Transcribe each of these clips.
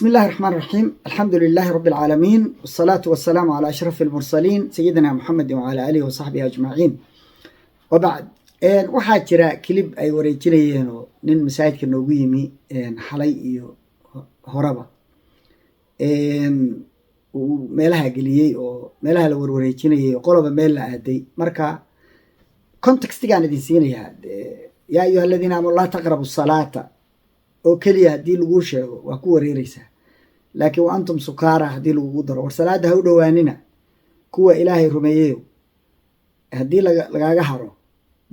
بسم الله الرحمن الرحيم. الحمد لله رب العالمين، والصلاة والسلام على أشرف المرسلين سيدنا محمد وعلى آله وصحبه أجمعين. وبعد waxaa jira kilib ay wareejinayeen oo nin masaajidka noogu yimi xalay iyo horaba uu meelaha geliyey oo meelaha la warwareejinayay qoloba meel la aaday. marka contextigaan idin siinayaa yaa ayuha aladiina aamanu laa taqrabu salaata oo keliya haddii laguu sheego waa ku wareereysaa, laakiin wa antum sukaara haddii lagugu daro war salaada ha u dhowaanina kuwa ilaahay rumeeyeyo haddii lagaaga haro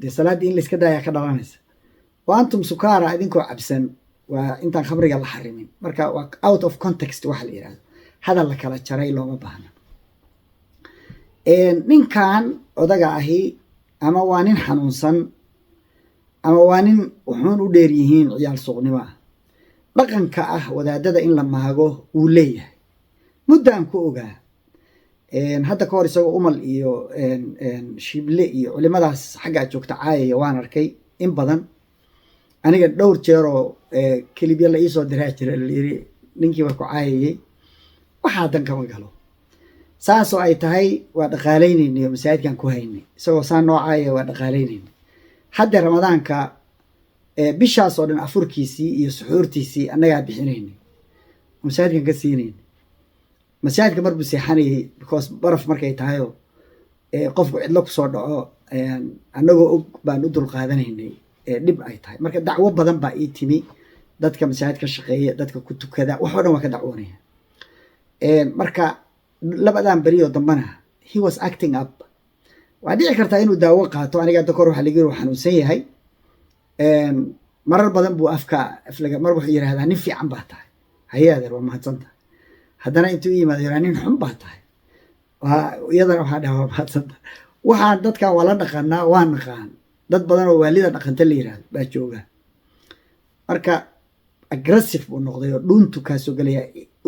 dee salaaddii in layska daayaa ka dhalanaysa. wa antum sukaara idinkoo cabsan waa intaan khamriga la xarimin. marka waa out of context waxa la yidhahdo, hadal la kala jaray looma baahna. ninkan odaga ahi ama waa nin xanuunsan ama waa nin wuxuun u dheer yihiin ciyaal suuqnimo ah. dhaqanka ah wadaadada in la maago wuu leeyahay, muddaan ku ogaa. hadda ka hor isagoo umal iyo shible iyo culimadaas xaggaa joogta caayaya waan arkay in badan. aniga dhowr jeeroo kelibya la iisoo diraa jira layiri ninkii waa ku caayayey, waxaa dan kama galo. saasoo ay tahay waa dhaqaalaynayna iyo masaajidkan ku haynay, isagoo saa noo caayaya waa dhaqaalaynayna. hadda ramadaanka bishaas oo dhan afurkiisii iyo suxuurtiisii annagaa bixinaynay, masaajidkan ka siinaynay. masaajidka mar buu seexanayay because baraf markay tahayoo qofku cidlo kusoo dhaco annagoo og baan u dulqaadanaynay dhib ay tahay. marka dacwo badan baa ii timi, dadka masaajid ka shaqeeya, dadka ku tukada, wax oo dhan waa ka dacwoonaya. marka labadan beriyoo dambana he was acting up. waa dhici kartaa inuu daawo qaato. aniga hadda kahor waxa laga yiri xanuunsan yahay. marar badan buu aflaga mar wuxuu yidhahdaa nin fiican baa tahay, haye adeer waa mahadsan tahay. haddana intuu yimaado yidhaa nin xun baa tahay, iyadana waxaa dhaha waa mahadsan tahay. waxaan dadkan waa la dhaqanaa, waa naqaan. dad badan oo waalida dhaqanta la yidhahdo baa jooga. marka aggressive buu noqday oo dhuuntu kaasoo gelaya,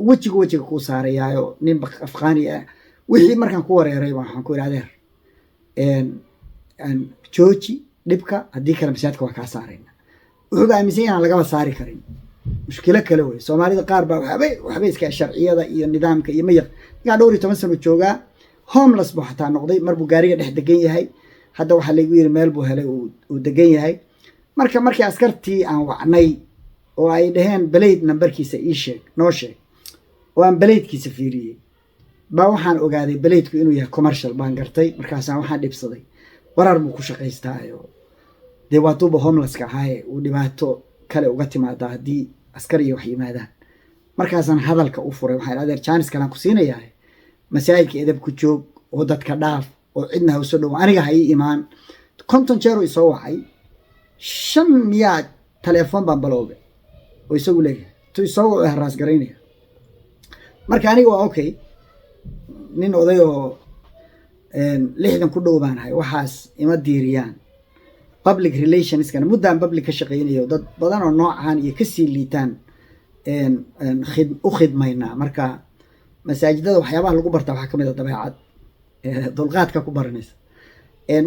wejiga kuu saarayaayo nin afqaani ah. wixii markaan ku wareeray waxaan ku yidhi adeer jooji dhibka, haddii kale masaajidka waa kaa saarayna. wuxuuba aaminsan yahay aan lagaba saari karin. mushkilo kale wey. soomaalida qaar baa waxbay iska sharciyada iyo nidaamka iyo mayaq. ninkaa dhowr iyo 10 sano joogaa, homeless buu xataa noqday. mar buu gaariga dhex degan yahay. hadda waxaa lagu yiri meel buu helay uu degan yahay. markii askartii aan wacnay oo ay dhaheen baleyd nambarkiisa ii sheeg, noo sheeg, oo aan baleydkiisa fiiriyey baa waxaan ogaaday baleydku inuu yahay commercial baan gartay. markaasaan waxaan dhibsaday warar buu ku shaqaystaayo dee waa duuba homelesska ahaaye uu dhibaato kale uga timaadaa haddii askar iyo wax yimaadaan. markaasaan hadalka u furay, waxaan adeer jaanis kalaan ku siinayaa, masaajidka edab ku joog oo dadka dhaaf oo cidna ha usoo dhowo, aniga ha ii imaan. 50 jeer oo isoo wacay, 5 miyaa telefoon baan balowday oo isagu leeyahay tu isoo waco haraas garaynaya. marka aniga waa okay, nin oday oo 60 ku dhow baan ahay, waxaas ima diiriyaan. public relationskana muddaan public ka shaqaynayo, dad badan oo noocaan iyo kasii liitaan u khidmaynaa. marka masaajidada waxyaabaha lagu bartaa waxaa kamid a dabeecad dulqaadka ku baranaysa.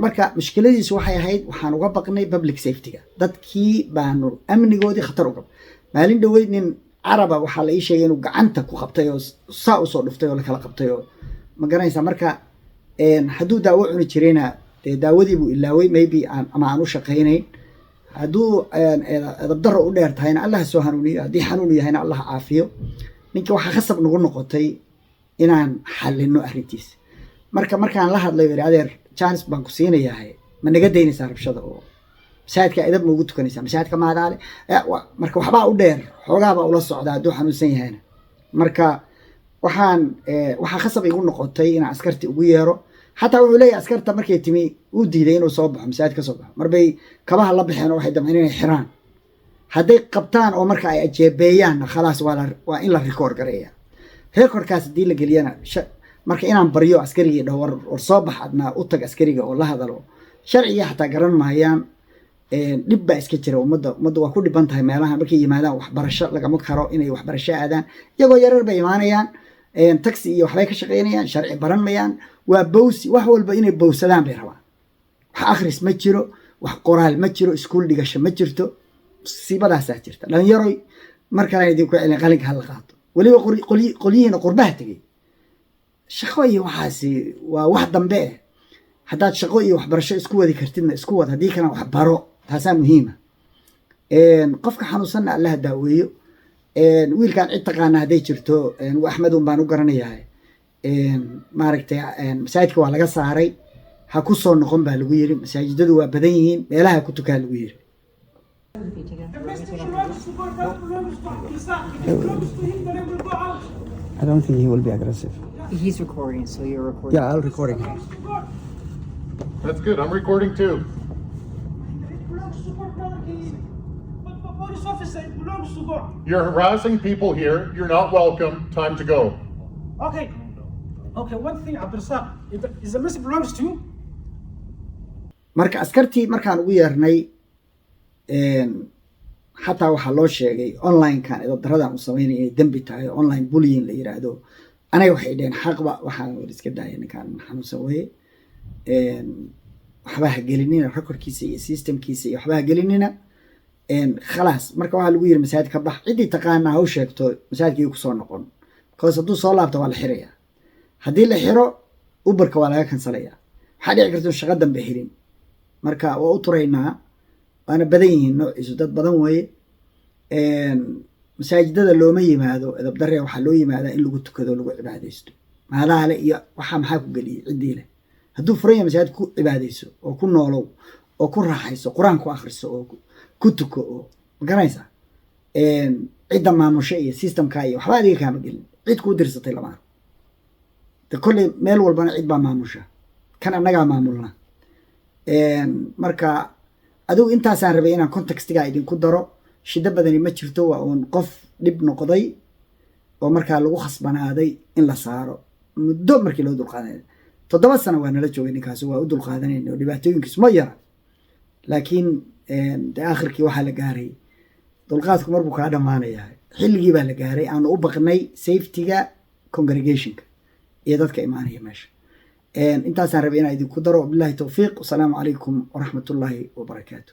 marka mushkiladiisu waxay ahayd waxaan uga baqnay public safety-ga, dadkii baanu amnigoodii khatar uga. maalin dhoweyd nin caraba waxaa la ii sheegay inuu gacanta ku qabtay oo saa usoo dhuftay oo lakala qabtay oo ma garanaysaa. marka hadduu daawo cuni jirayna dee daawadii buu ilaaway maybe ama aan u shaqaynayn. hadduu edabdaro u dheer tahayna allah soo hanuuniyo, haddii xanuunu yahayna allah caafiyo. ninka waxaa khasab nagu noqotay inaan xalino arrintiisa. markaan la hadlayo yidhi adeer jaanis baan ku siinayahay, ma naga daynaysaa rabshada oo masaajidka edab ma ugu tukanaysaa, masaajidka maadaale. marka waxbaa u dheer, xoogaabaa ula socdaa hadduu xanuunsan yahayna. marka waxaa khasab igu noqotay inaan askarti ugu yeero. xataa wuxuu leeyahay askarta markay timi uu diiday inuu soo baxo, masaajid ka soo baxo. marbay kabaha la baxeen oo waxay damceen inay xiraan. hadday qabtaan oo marka ay ajeebeeyaanna khalaas waa in la rikoor gareeya. rekorkaas haddii la geliyana marka inaan baryo askarigii dhaho war soo bax adnaa u tag askariga oo la hadalo, sharciga xataa garan maayaan. dhib baa iska jira. ummadda waa ku dhiban tahay meelaha markay yimaadaan waxbarasho lagama karo inay waxbarasho aadaan. iyagoo yarar bay imaanayaan, taxi iyo waxbay ka shaqaynayaan, sharci baran mayaan. waa bowsi, wax walba inay bowsadaan bay rabaan. wax akhris ma jiro, wax qoraal ma jiro, iskuul dhigasho ma jirto. musiibadaasaa jirta. dhalinyaroy mar kale idinku celin qalinka hala qaato. weliba qolyihiina qurbaha tegey shaqo iyo waxaasi waa wax dambe haddaad shaqo iyo waxbarasho isku wadi kartidna isku wad haddii kalena wax baro taasaa muhiima qofka xanuunsanna allaha daaweeyo wiilkan cid taqaana hadday jirto axmed un baan u garanayahay maaragtay masaajidka waa laga saaray ha ku soo noqon baa lagu yiri masaajidadu waa badan yihiin meelaha ku tukaa lagu yiri I don't think he will be aggressive. He's recording, so you're recording. Yeah, I'll record him. That's good. I'm recording too. You're harassing people here. You're not welcome. Time to go. Okay. Okay, one thing, Abdulsaq, is the message belongs to you? marka askartii markaan ugu yeernay xataa waxaa loo sheegay online-kan idabdaradan u samaynaya inay dembi tahay online bullying la yiraahdo anaga waxay dhaheen xaqba waxaan war iska daaya ninkaan xanuunsan weye waxba ha gelinina recordkiisa iyo systemkiisa iyo waxba ha gelinina khalaas marka waxaa lagu yiri masaajid ka bax ciddii taqaana ha u sheegto masaajidkii ku soo noqon because hadduu soo laabto waa la xirayaa haddii la xiro uberka waa laga kansalayaa waxaa dhici karta shaqo dambe helin marka waa u turaynaa waana badan yihiin noociisu dad badan weeye masaajidada looma yimaado edabdare waxaa loo yimaadaa in lagu tukado lagu cibaadaysto maadaale iyo waxaa maxaa ku geliyey ciddii leh hadduu furan yahay masaajid ku cibaadayso oo ku noolow oo ku raaxayso qur-aan ku akhriso oo ku tuko oo magaranaysaa cidda maamusha iyo systemka iyo waxba adiga kaama gelin cid kuu dirsatay lama arko de kolley meel walbana cid baa maamusha kan annagaa maamulna marka adigu intaasaan rabay inaan contextigaa idinku daro shiddo badani ma jirto waa uun qof dhib noqday oo markaa lagu khasbanaaday in la saaro muddo markii loo dulqaadanay 7 sano waa nala joogay ninkaasi waa u dulqaadanayna oo dhibaatooyinkiisu ma yara laakiin de aakhirkii waxaa la gaaray dulqaadku marbuu kaa dhammaanayaa xilligii baa la gaaray aanu u baqnay safetyga congregationka iyo dadka imaanaya meesha intaasaan rabay inaan idinku daro billahi tawfiiq wasalaamu calaykum waraxmatullaahi wabarakaatu